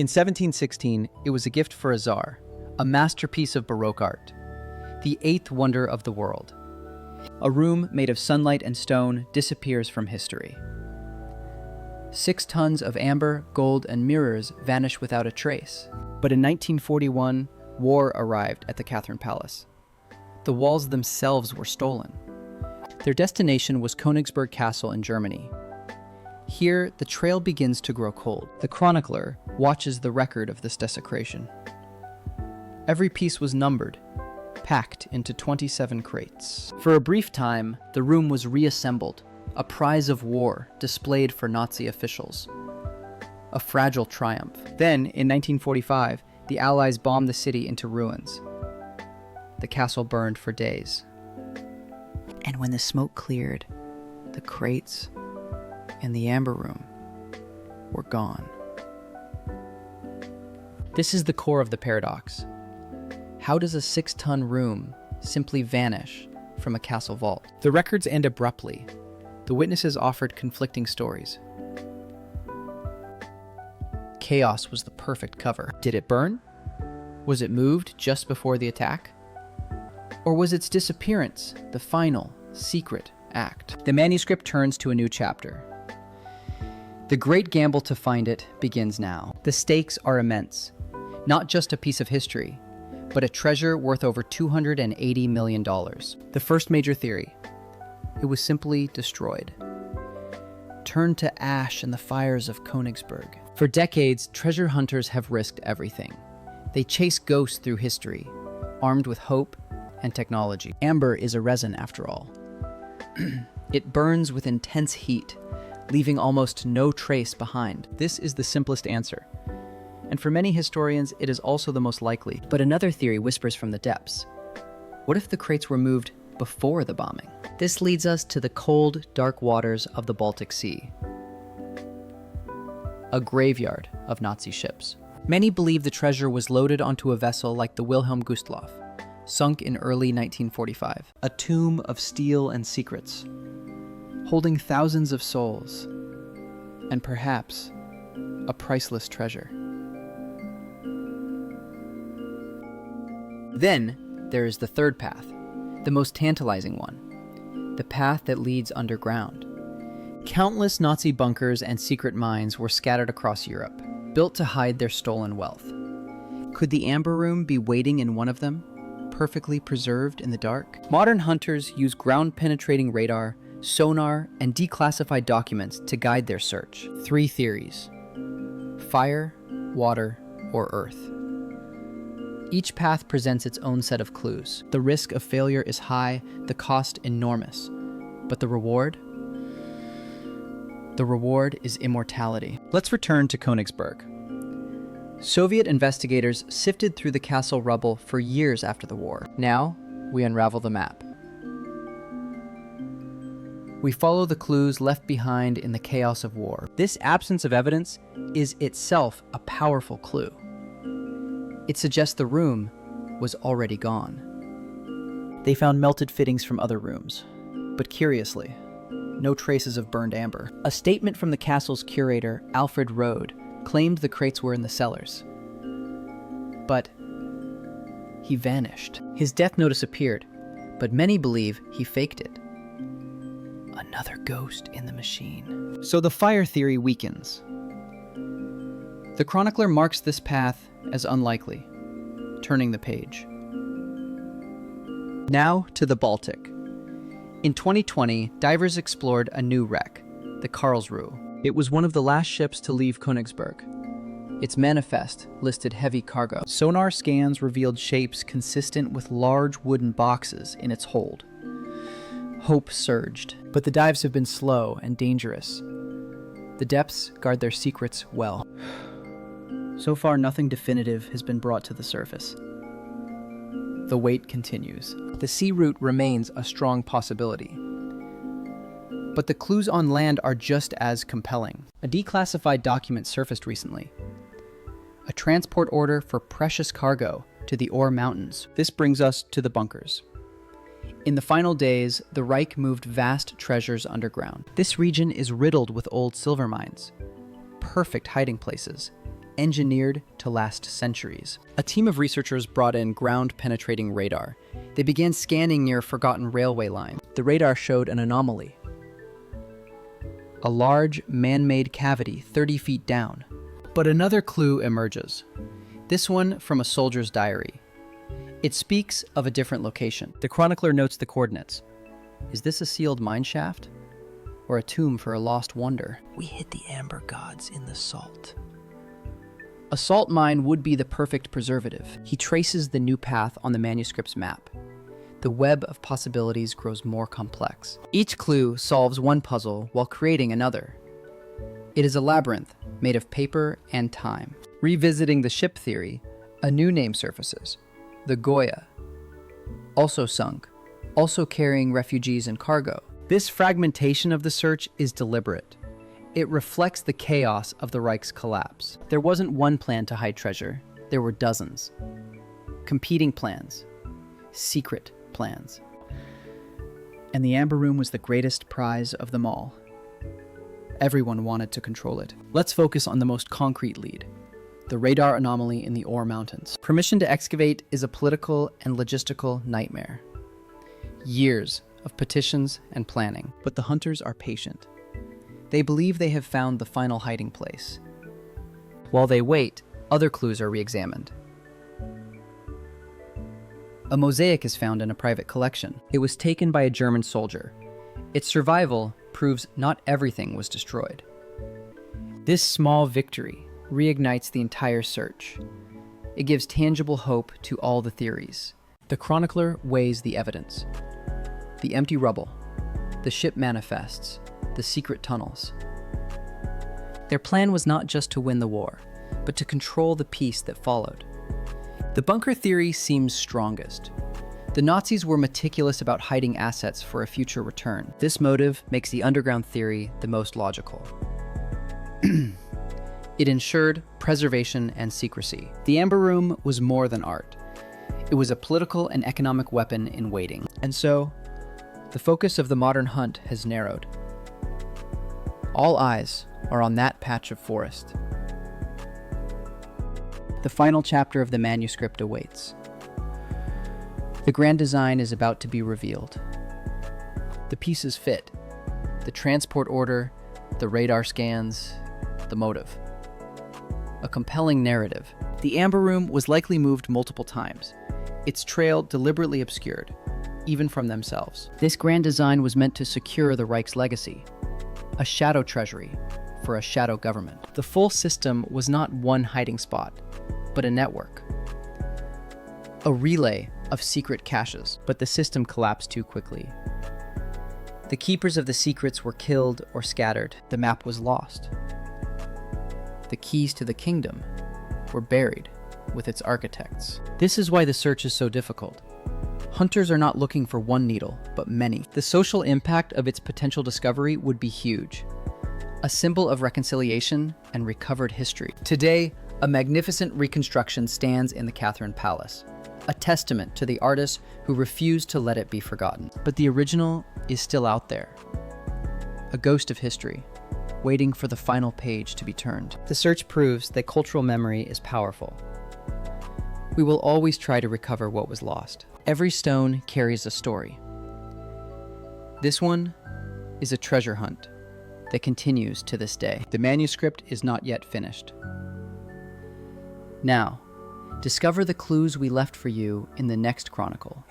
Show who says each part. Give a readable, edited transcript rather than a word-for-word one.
Speaker 1: In 1716, it was a gift for a czar, a masterpiece of Baroque art, the eighth wonder of the world. A room made of sunlight and stone disappears from history. 6 tons of amber, gold, and mirrors vanish without a trace. But in 1941, war arrived at the Catherine Palace. The walls themselves were stolen. Their destination was Königsberg Castle in Germany. Here, the trail begins to grow cold. The chronicler watches the record of this desecration. Every piece was numbered, packed into 27 crates. For a brief time, the room was reassembled, a prize of war displayed for Nazi officials. A fragile triumph. Then, in 1945, the Allies bombed the city into ruins. The castle burned for days. And when the smoke cleared, the crates and the amber room were gone. This is the core of the paradox. How does a 6-ton room simply vanish from a castle vault? The records end abruptly. The witnesses offered conflicting stories. Chaos was the perfect cover. Did it burn? Was it moved just before the attack? Or was its disappearance the final, secret act? The manuscript turns to a new chapter. The great gamble to find it begins now. The stakes are immense. Not just a piece of history, but a treasure worth over $280 million. The first major theory: it was simply destroyed. Turned to ash in the fires of Königsberg. For decades, treasure hunters have risked everything. They chase ghosts through history, armed with hope and technology. Amber is a resin, after all. It burns with intense heat, leaving almost no trace behind. This is the simplest answer. And for many historians, it is also the most likely. But another theory whispers from the depths. What if the crates were moved before the bombing? This leads us to the cold, dark waters of the Baltic Sea. A graveyard of Nazi ships. Many believe the treasure was loaded onto a vessel like the Wilhelm Gustloff, sunk in early 1945. A tomb of steel and secrets, holding thousands of souls, and perhaps a priceless treasure. Then there is the third path, the most tantalizing one, the path that leads underground. Countless Nazi bunkers and secret mines were scattered across Europe, built to hide their stolen wealth. Could the Amber Room be waiting in one of them, perfectly preserved in the dark? Modern hunters use ground-penetrating radar, sonar, and declassified documents to guide their search. 3 theories: fire, water, or earth. Each path presents its own set of clues. The risk of failure is high, the cost enormous. But the reward? The reward is immortality. Let's return to Königsberg. Soviet investigators sifted through the castle rubble for years after the war. Now, we unravel the map. We follow the clues left behind in the chaos of war. This absence of evidence is itself a powerful clue. It suggests the room was already gone. They found melted fittings from other rooms, but curiously, no traces of burned amber. A statement from the castle's curator, Alfred Rode, claimed the crates were in the cellars. But he vanished. His death notice appeared, but many believe he faked it. Another ghost in the machine. So the fire theory weakens. The chronicler marks this path as unlikely, turning the page. Now to the Baltic. In 2020, divers explored a new wreck, the Karlsruhe. It was one of the last ships to leave Königsberg. Its manifest listed heavy cargo. Sonar scans revealed shapes consistent with large wooden boxes in its hold. Hope surged, but the dives have been slow and dangerous. The depths guard their secrets well. So far, nothing definitive has been brought to the surface. The wait continues. The sea route remains a strong possibility. But the clues on land are just as compelling. A declassified document surfaced recently. A transport order for precious cargo to the Ore Mountains. This brings us to the bunkers. In the final days, the Reich moved vast treasures underground. This region is riddled with old silver mines, perfect hiding places, engineered to last centuries. A team of researchers brought in ground-penetrating radar. They began scanning near a forgotten railway line. The radar showed an anomaly. A large, man-made cavity 30 feet down. But another clue emerges. This one from a soldier's diary. It speaks of a different location. The chronicler notes the coordinates. Is this a sealed mine shaft? Or a tomb for a lost wonder? We hid the amber gods in the salt. A salt mine would be the perfect preservative. He traces the new path on the manuscript's map. The web of possibilities grows more complex. Each clue solves one puzzle while creating another. It is a labyrinth made of paper and time. Revisiting the ship theory, a new name surfaces. The Goya. Also sunk, also carrying refugees and cargo. This fragmentation of the search is deliberate. It reflects the chaos of the Reich's collapse. There wasn't one plan to hide treasure. There were dozens. Competing plans. Secret plans. And the Amber Room was the greatest prize of them all. Everyone wanted to control it. Let's focus on the most concrete lead. The radar anomaly in the Ore Mountains. Permission to excavate is a political and logistical nightmare. Years of petitions and planning. But the hunters are patient. They believe they have found the final hiding place. While they wait, other clues are re-examined. A mosaic is found in a private collection. It was taken by a German soldier. Its survival proves not everything was destroyed. This small victory reignites the entire search. It gives tangible hope to all the theories. The chronicler weighs the evidence. The empty rubble, the ship manifests, the secret tunnels. Their plan was not just to win the war, but to control the peace that followed. The bunker theory seems strongest. The Nazis were meticulous about hiding assets for a future return. This motive makes the underground theory the most logical. It ensured preservation and secrecy. The Amber Room was more than art. It was a political and economic weapon in waiting. And so, the focus of the modern hunt has narrowed. All eyes are on that patch of forest. The final chapter of the manuscript awaits. The grand design is about to be revealed. The pieces fit. The transport order, the radar scans, the motive. A compelling narrative. The Amber Room was likely moved multiple times. Its trail deliberately obscured, even from themselves. This grand design was meant to secure the Reich's legacy. A shadow treasury for a shadow government. The full system was not one hiding spot, but a network. A relay of secret caches, but the system collapsed too quickly. The keepers of the secrets were killed or scattered. The map was lost. The keys to the kingdom were buried with its architects. This is why the search is so difficult. Hunters are not looking for one needle, but many. The social impact of its potential discovery would be huge. A symbol of reconciliation and recovered history. Today, a magnificent reconstruction stands in the Catherine Palace, a testament to the artists who refused to let it be forgotten. But the original is still out there, a ghost of history, waiting for the final page to be turned. The search proves that cultural memory is powerful. We will always try to recover what was lost. Every stone carries a story. This one is a treasure hunt that continues to this day. The manuscript is not yet finished. Now, discover the clues we left for you in the next chronicle.